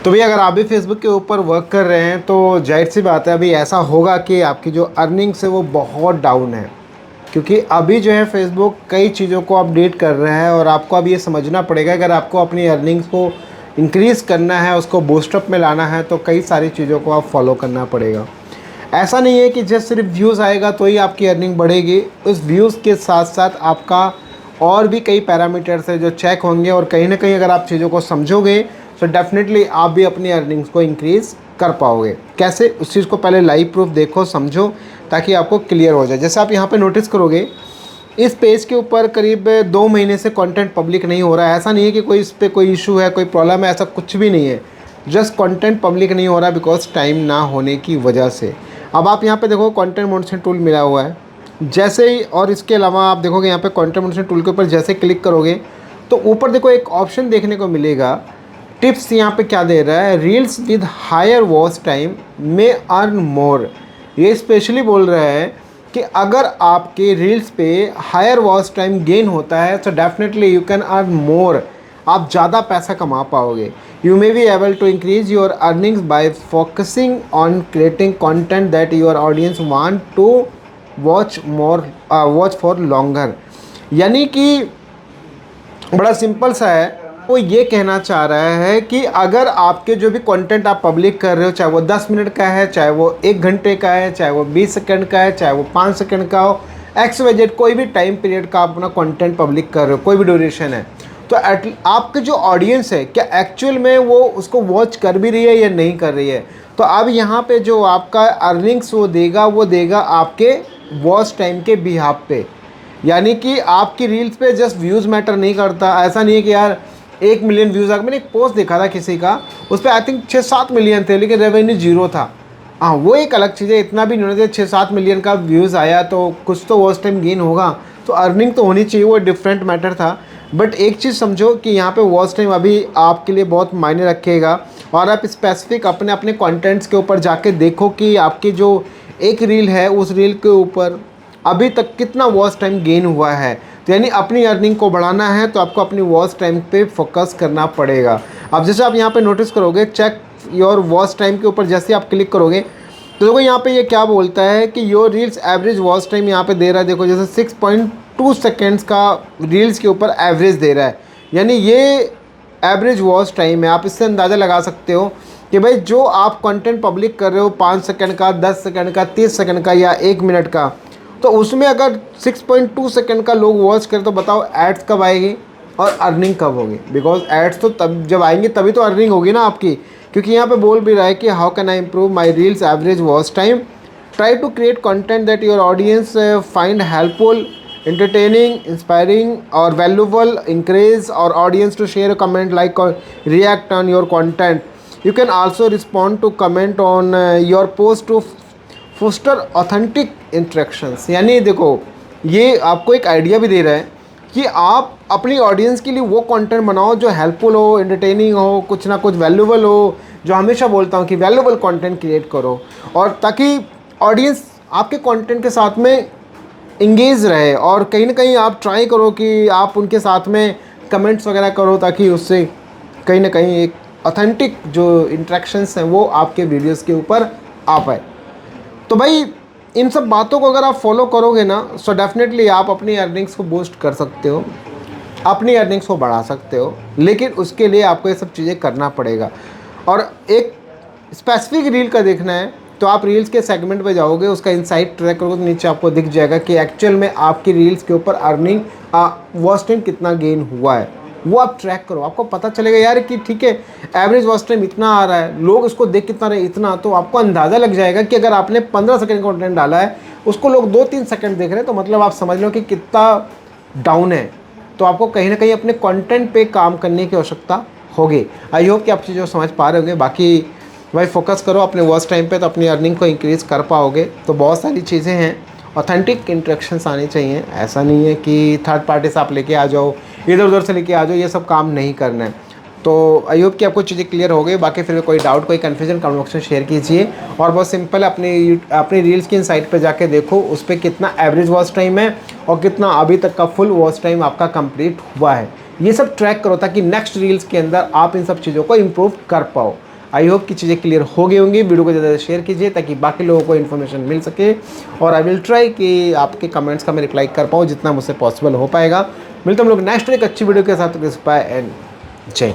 तो भैया अगर आप भी फेसबुक के ऊपर वर्क कर रहे हैं तो जाहिर सी बात है अभी ऐसा होगा कि आपकी जो अर्निंग्स है वो बहुत डाउन है, क्योंकि अभी जो है फेसबुक कई चीज़ों को अपडेट कर रहा है और आपको अब ये समझना पड़ेगा अगर आपको अपनी अर्निंग्स को इंक्रीज़ करना है, उसको बूस्टअप में लाना है तो कई सारी चीज़ों को आप फॉलो करना पड़ेगा। ऐसा नहीं है कि जस्ट सिर्फ व्यूज़ आएगा तो ही आपकी अर्निंग बढ़ेगी, उस व्यूज़ के साथ साथ आपका और भी कई पैरामीटर्स है जो चेक होंगे और कहीं ना कहीं अगर आप चीज़ों को समझोगे तो डेफिनेटली आप भी अपनी अर्निंग्स को इंक्रीज़ कर पाओगे। कैसे, उस चीज़ को पहले लाइव प्रूफ देखो, समझो, ताकि आपको क्लियर हो जाए। जैसे आप यहाँ पे नोटिस करोगे इस पेज के ऊपर करीब 2 महीने से कंटेंट पब्लिक नहीं हो रहा है। ऐसा नहीं है कि कोई इस पर कोई इशू है, कोई प्रॉब्लम है, ऐसा कुछ भी नहीं है। जस्ट कंटेंट पब्लिक नहीं हो रहा बिकॉज टाइम ना होने की वजह से। अब आप यहाँ पे देखो कंटेंट मॉनिटरिंग टूल मिला हुआ है, जैसे ही, और इसके अलावा आप देखोगे यहाँ पे कंटेंट मॉनिटरिंग टूल के ऊपर जैसे क्लिक करोगे तो ऊपर देखो एक ऑप्शन देखने को मिलेगा। टिप्स यहाँ पे क्या दे रहा है, reels with higher watch time में अर्न मोर। ये स्पेशली बोल रहा है कि अगर आपके रील्स पे हायर वॉच टाइम गेन होता है तो definitely you can earn more, आप ज़्यादा पैसा कमा पाओगे। You may be able to increase your earnings by focusing on creating content that your audience want to watch for longer. यानी कि बड़ा सिंपल सा है, वो ये कहना चाह रहा है कि अगर आपके जो भी कंटेंट आप पब्लिक कर रहे हो, चाहे वो 10 मिनट का है, चाहे वो 1 घंटे का है, चाहे वो 20 सेकंड का है, चाहे वो 5 सेकंड का हो, XYZ कोई भी टाइम पीरियड का आप अपना कंटेंट पब्लिक कर रहे हो, कोई भी ड्यूरेशन है, तो आपके जो ऑडियंस है क्या एक्चुअल में वो उसको वॉच कर भी रही है या नहीं कर रही है। तो अब यहाँ पे जो आपका अर्निंग्स वो देगा आपके वॉच टाइम के बिहाफ पे। यानी कि आपकी रील्स पे जस्ट व्यूज़ मैटर नहीं करता। ऐसा नहीं है कि यार 1 मिलियन व्यूज़ आ गए। मैंने एक पोस्ट देखा था किसी का, उस पर आई थिंक 6-7 मिलियन थे लेकिन रेवेन्यू 0 था। हाँ, वो एक अलग चीज़ है, इतना भी नहीं होना चाहिए। 6-7 मिलियन का व्यूज़ आया तो कुछ तो वॉच टाइम गेन होगा, तो अर्निंग तो होनी चाहिए, वो डिफरेंट मैटर था। बट एक चीज़ समझो कि यहाँ पे वॉच टाइम अभी आपके लिए बहुत मायने रखेगा और आप स्पेसिफिक अपने अपने कंटेंट्स के ऊपर जाके देखो कि आपकी जो एक रील है उस रील के ऊपर अभी तक कितना वॉच टाइम गेन हुआ है। तो यानी अपनी अर्निंग को बढ़ाना है तो आपको अपनी वॉच टाइम पे फोकस करना पड़ेगा। अब जैसे आप यहाँ पे नोटिस करोगे चेक योर वॉच टाइम के ऊपर जैसे आप क्लिक करोगे तो देखो यहाँ पे ये क्या बोलता है कि your reels average watch time यहाँ पे दे रहा है। देखो जैसे 6.2 सेकेंड्स का रील्स के ऊपर एवरेज दे रहा है, यानी ये एवरेज वॉच टाइम है। आप इससे अंदाज़ा लगा सकते हो कि भाई जो आप कंटेंट पब्लिक कर रहे हो 5 सेकंड का, 10 सेकंड का, 30 सेकंड का या 1 मिनट का, तो उसमें अगर 6.2 सेकंड का लोग वॉच करें तो बताओ एड्स कब आएगी और अर्निंग कब होगी। बिकॉज एड्स तो तब जब आएंगे तभी तो अर्निंग होगी ना आपकी, क्योंकि यहाँ पे बोल भी रहा है कि how can I improve my reels average watch time, try to create content that your audience find helpful, entertaining, inspiring or valuable, encourage our audience to share a comment, like or react on your content. You can also respond to comment on your post to foster authentic interactions। यानी देखो ये आपको एक idea भी दे रहा है कि आप अपनी ऑडियंस के लिए वो कंटेंट बनाओ जो हेल्पफुल हो, एंटरटेनिंग हो, कुछ ना कुछ वैल्यूबल हो। जो हमेशा बोलता हूँ कि वैल्यूबल कंटेंट क्रिएट करो और ताकि ऑडियंस आपके कंटेंट के साथ में इंगेज रहे। और कहीं ना कहीं आप ट्राई करो कि आप उनके साथ में कमेंट्स वगैरह करो ताकि उससे कहीं ना कहीं एक ऑथेंटिक जो इंटरेक्शंस हैं वो आपके वीडियोस के ऊपर आ पाए। तो भाई इन सब बातों को अगर आप फॉलो करोगे ना सो डेफिनेटली आप अपनी अर्निंग्स को बूस्ट कर सकते हो, अपनी अर्निंग्स को बढ़ा सकते हो, लेकिन उसके लिए आपको ये सब चीज़ें करना पड़ेगा। और एक स्पेसिफिक रील का देखना है तो आप रील्स के सेगमेंट पे जाओगे, उसका इनसाइट ट्रैक करोगे तो नीचे आपको दिख जाएगा कि एक्चुअल में आपकी रील्स के ऊपर अर्निंग वॉच टाइम कितना गेन हुआ है, वो आप ट्रैक करो। आपको पता चलेगा यार कि ठीक है एवरेज वॉच टाइम इतना आ रहा है, लोग उसको देख कितना रहे इतना, तो आपको अंदाज़ा लग जाएगा कि अगर आपने 15 सेकंड का कंटेंट डाला है उसको लोग 2-3 सेकंड देख रहे हैं, तो मतलब आप समझ लो कि कितना डाउन है। तो आपको कहीं ना कहीं अपने कंटेंट पे काम करने की आवश्यकता होगी। आई होप कि आप चीज़ें समझ पा रहे होंगे। बाकी भाई फोकस करो अपने वॉच टाइम पे तो अपनी अर्निंग को इंक्रीज़ कर पाओगे। तो बहुत सारी चीज़ें हैं, ऑथेंटिक इंटरेक्शंस आनी चाहिए। ऐसा नहीं है कि थर्ड पार्टी से आप लेके आ जाओ, इधर उधर से लेके आ जाओ, ये सब काम नहीं करना है। तो आई होप कि आपको चीज़ें क्लियर हो गई। बाकी फिर कोई डाउट, कोई कन्फ्यूजन कमेंट बॉक्स में शेयर कीजिए। और बहुत सिंपल है, अपनी रील्स की इनसाइट पे जाके देखो उस पर कितना एवरेज वॉच टाइम है और कितना अभी तक का फुल वॉच टाइम आपका कंप्लीट हुआ है। ये सब ट्रैक करो ताकि नेक्स्ट रील्स के अंदर आप इन सब चीज़ों को इम्प्रूव कर पाओ। आई होप कि चीज़ें क्लियर हो गई होंगी। वीडियो को ज़्यादा शेयर कीजिए ताकि बाकी लोगों को इन्फॉर्मेशन मिल सके, और आई विल ट्राई कि आपके कमेंट्स का मैं रिप्लाई कर पाऊँ जितना मुझसे पॉसिबल हो पाएगा। मिलते हम लोग नेक्स्ट एक अच्छी वीडियो के साथ। बाय एंड जय।